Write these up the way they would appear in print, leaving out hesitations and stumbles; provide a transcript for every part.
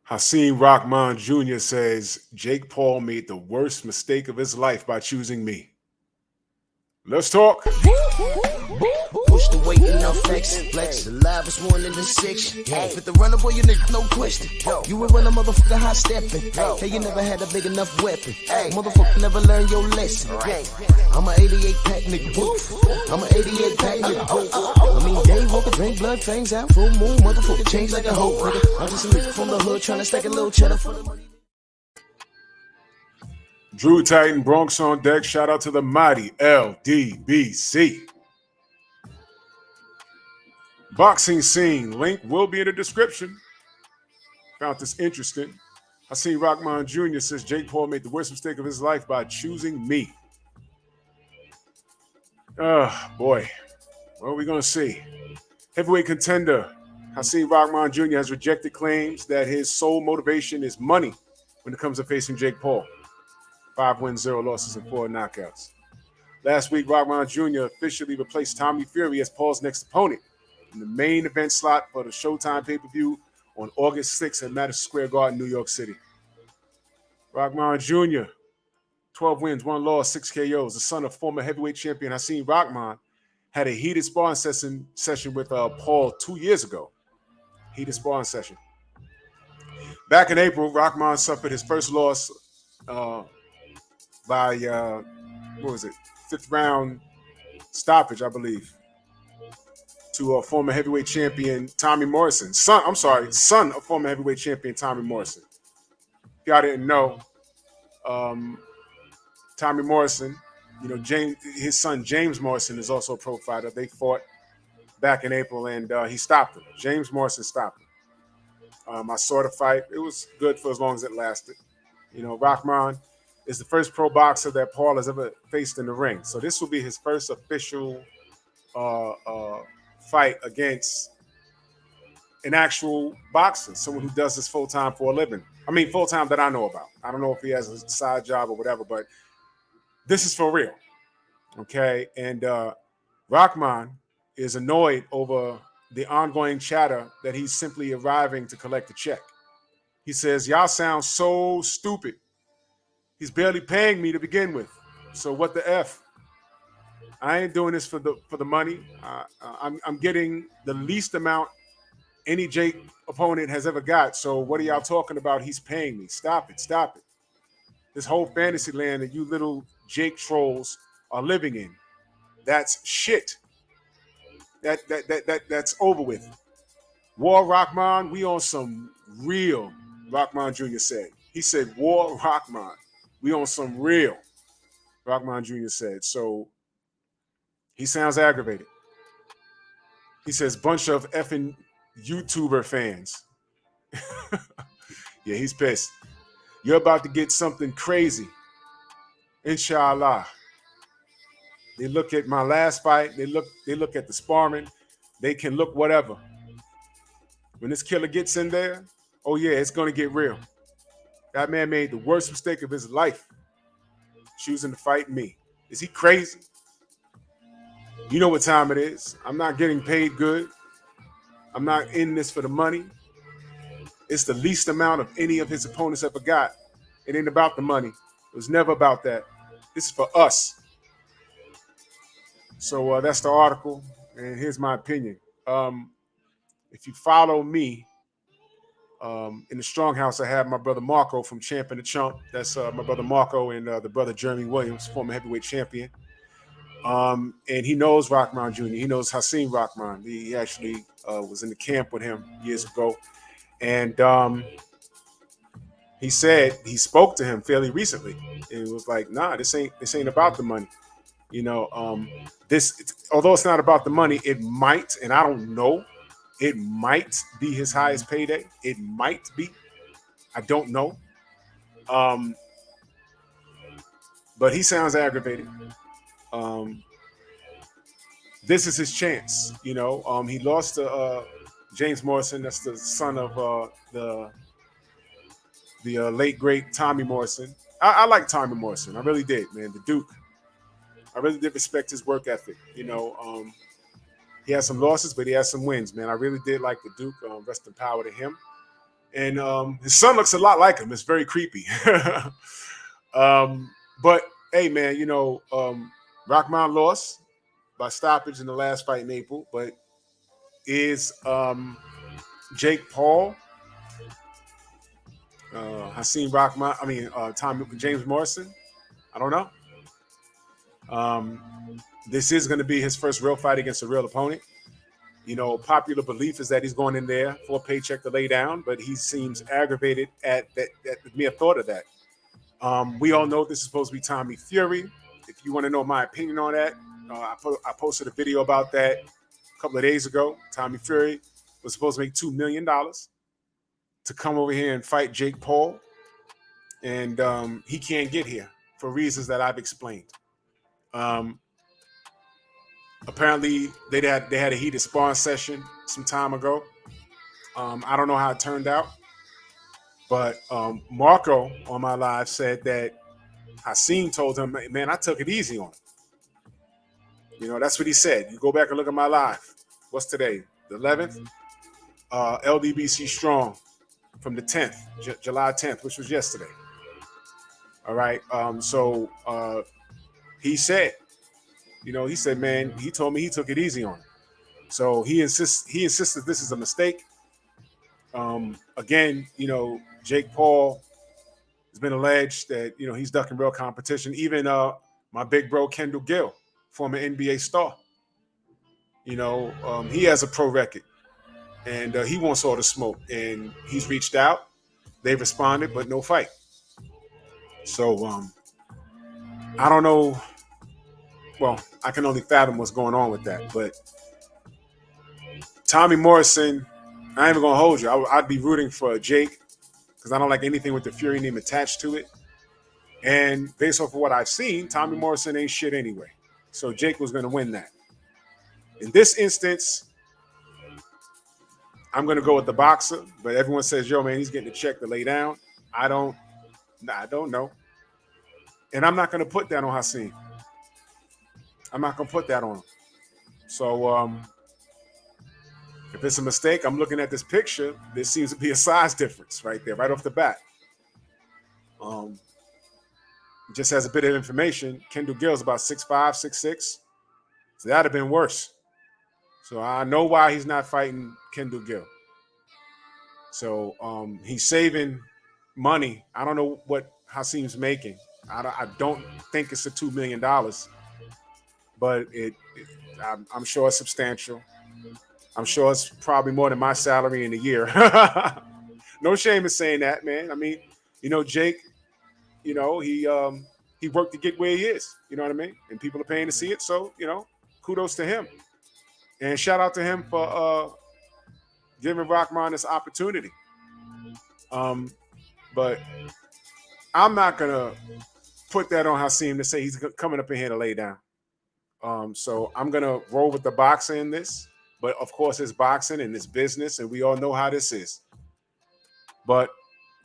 Hakeem Rahman Jr. says Jake Paul made the worst mistake of his life by choosing me. Let's talk. Push the weight and flex. Flex. The livest one in the six. Fit the runner, boy, you nigga, no question. You will run a motherfucker high stepping. Hey, you never had a big enough weapon. Motherfucker never learned your lesson. I'm a 88 pack nigga. I'm a 88 pack nigga. I mean, day walker, drink blood, fangs out, full moon, motherfucker change like a hoe, nigga. I'm just a nigga from the hood trying to stack a little cheddar for the money. Drew Titan, Bronx on deck. Shout out to the mighty LDBC. Boxing scene. Link will be in the description. Found this interesting. Hakeem Rahman Jr. says Jake Paul made the worst mistake of his life by choosing me. Boy. What are we going to see? Heavyweight contender Hakeem Rahman Jr. has rejected claims that his sole motivation is money when it comes to facing Jake Paul. 5 wins, 0 losses, and 4 knockouts. Last week, Rahman Jr. officially replaced Tommy Fury as Paul's next opponent in the main event slot for the Showtime pay-per-view on August 6th at Madison Square Garden, New York City. Rahman Jr., 12 wins, 1 loss, 6 KOs. The son of former heavyweight champion Hakeem Rahman had a heated sparring session with Paul 2 years ago. Heated sparring session. Back in April, Rahman suffered his first loss by, fifth round stoppage, I believe, to a former heavyweight champion, Tommy Morrison. Son of former heavyweight champion, Tommy Morrison. If y'all didn't know, Tommy Morrison, his son James Morrison is also a pro fighter. They fought back in April, and he stopped him. James Morrison stopped him. I saw the fight. It was good for as long as it lasted. Rahman is the first pro boxer that Paul has ever faced in the ring. So this will be his first official fight against an actual boxer, someone who does this full-time for a living. I mean, full-time that I know about. I don't know if he has a side job or whatever, but this is for real, okay? And Rahman is annoyed over the ongoing chatter that he's simply arriving to collect a check. He says, y'all sound so stupid. He's barely paying me to begin with. So what the F? I ain't doing this for the money. I'm getting the least amount any Jake opponent has ever got. So what are y'all talking about? He's paying me. Stop it. Stop it. This whole fantasy land that you little Jake trolls are living in, that's shit. That's over with. War Rahman, we on some real, Rahman Jr. said. He said, War Rahman, we on some real, Rahman Jr. said. So he sounds aggravated. He says, bunch of effing YouTuber fans. Yeah, he's pissed. You're about to get something crazy. Inshallah. They look at my last fight. They look at the sparring. They can look whatever. When this killer gets in there, oh yeah, it's going to get real. That man made the worst mistake of his life, choosing to fight me. Is he crazy? You know what time it is. I'm not getting paid good. I'm not in this for the money. It's the least amount of any of his opponents ever got. It ain't about the money. It was never about that. This is for us. So that's the article, and here's my opinion. If you follow me in the Strong House, I have my brother Marco from Champ and the Chump. That's my brother Marco and the brother Jeremy Williams, former heavyweight champion. And he knows Rahman Jr. He knows Hakeem Rahman. He actually was in the camp with him years ago. And he said he spoke to him fairly recently. And it was like, nah, this ain't about the money. Although it's not about the money, it might, and I don't know, it might be his highest payday. It might be. I don't know. But he sounds aggravated. This is his chance. He lost to James Morrison. That's the son of the late great Tommy Morrison. I like Tommy Morrison. I really did, man. The Duke. I really did respect his work ethic. He has some losses, but he has some wins, man. I really did like the Duke. Rest in power to him. And his son looks a lot like him. It's very creepy. But hey, man, Rahman lost by stoppage in the last fight in April. But is Jake Paul, Hakeem Rahman, James Morrison? I don't know. This is going to be his first real fight against a real opponent. Popular belief is that he's going in there for a paycheck to lay down, but he seems aggravated at the mere thought of that. We all know this is supposed to be Tommy Fury. If you want to know my opinion on that, I posted a video about that a couple of days ago. Tommy Fury was supposed to make $2 million to come over here and fight Jake Paul, and he can't get here for reasons that I've explained. Apparently, they had a heated sparring session some time ago. I don't know how it turned out, but Marco on my live said that Hakeem told him, "Man, I took it easy on him." That's what he said. You go back and look at my live. What's today? The 11th. LDBC Strong from the 10th, July 10th, which was yesterday. All right. So he said. He said, man, he told me he took it easy on him. So he insisted this is a mistake. Again, Jake Paul has been alleged that, he's ducking real competition. Even my big bro, Kendall Gill, former NBA star, he has a pro record and he wants all the smoke, and he's reached out. They responded, but no fight. So I don't know. Well, I can only fathom what's going on with that. But Tommy Morrison, I ain't even going to hold you. I'd be rooting for Jake because I don't like anything with the Fury name attached to it. And based off of what I've seen, Tommy Morrison ain't shit anyway. So Jake was going to win that. In this instance, I'm going to go with the boxer. But everyone says, yo, man, he's getting a check to lay down. I don't know. And I'm not going to put that on Hakeem. I'm not going to put that on him. So if it's a mistake, I'm looking at this picture. There seems to be a size difference right there, right off the bat. Just as a bit of information, Kendall Gill's about 6'5", 6'6". So that'd have been worse. So I know why he's not fighting Kendall Gill. So he's saving money. I don't know what Hakeem's making. I don't think it's a $2 million. But I'm sure it's substantial. I'm sure it's probably more than my salary in a year. No shame in saying that, man. I mean, Jake, he worked to get where he is. You know what I mean? And people are paying to see it. So, kudos to him. And shout out to him for giving Rahman this opportunity. But I'm not going to put that on Hakeem to say he's coming up in here to lay down. So I'm going to roll with the boxer in this. But, of course, it's boxing and it's business, and we all know how this is. But,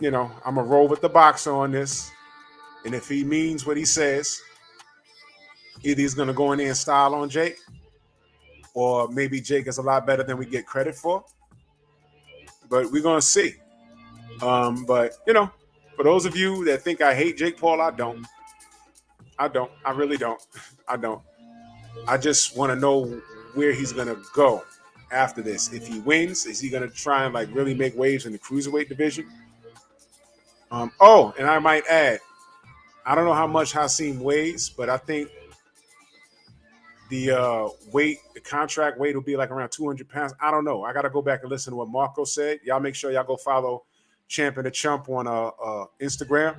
I'm going to roll with the boxer on this. And if he means what he says, either he's going to go in there and style on Jake, or maybe Jake is a lot better than we get credit for. But we're going to see. But, for those of you that think I hate Jake Paul, I don't. I really don't. I don't. I just want to know where he's going to go after this. If he wins, is he going to try and really make waves in the cruiserweight division? And I might add, I don't know how much Hakeem weighs, but I think the contract weight will be around 200 pounds. I don't know. I got to go back and listen to what Marco said. Y'all make sure y'all go follow Champion the Chump on Instagram.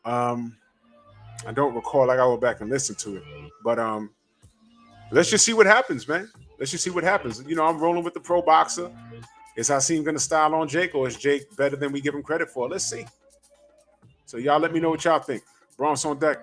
I don't recall. I got to go back and listen to it. But let's just see what happens, man. Let's just see what happens. I'm rolling with the pro boxer. Is Hakeem going to style on Jake, or is Jake better than we give him credit for? Let's see. So y'all let me know what y'all think. Bronx on deck.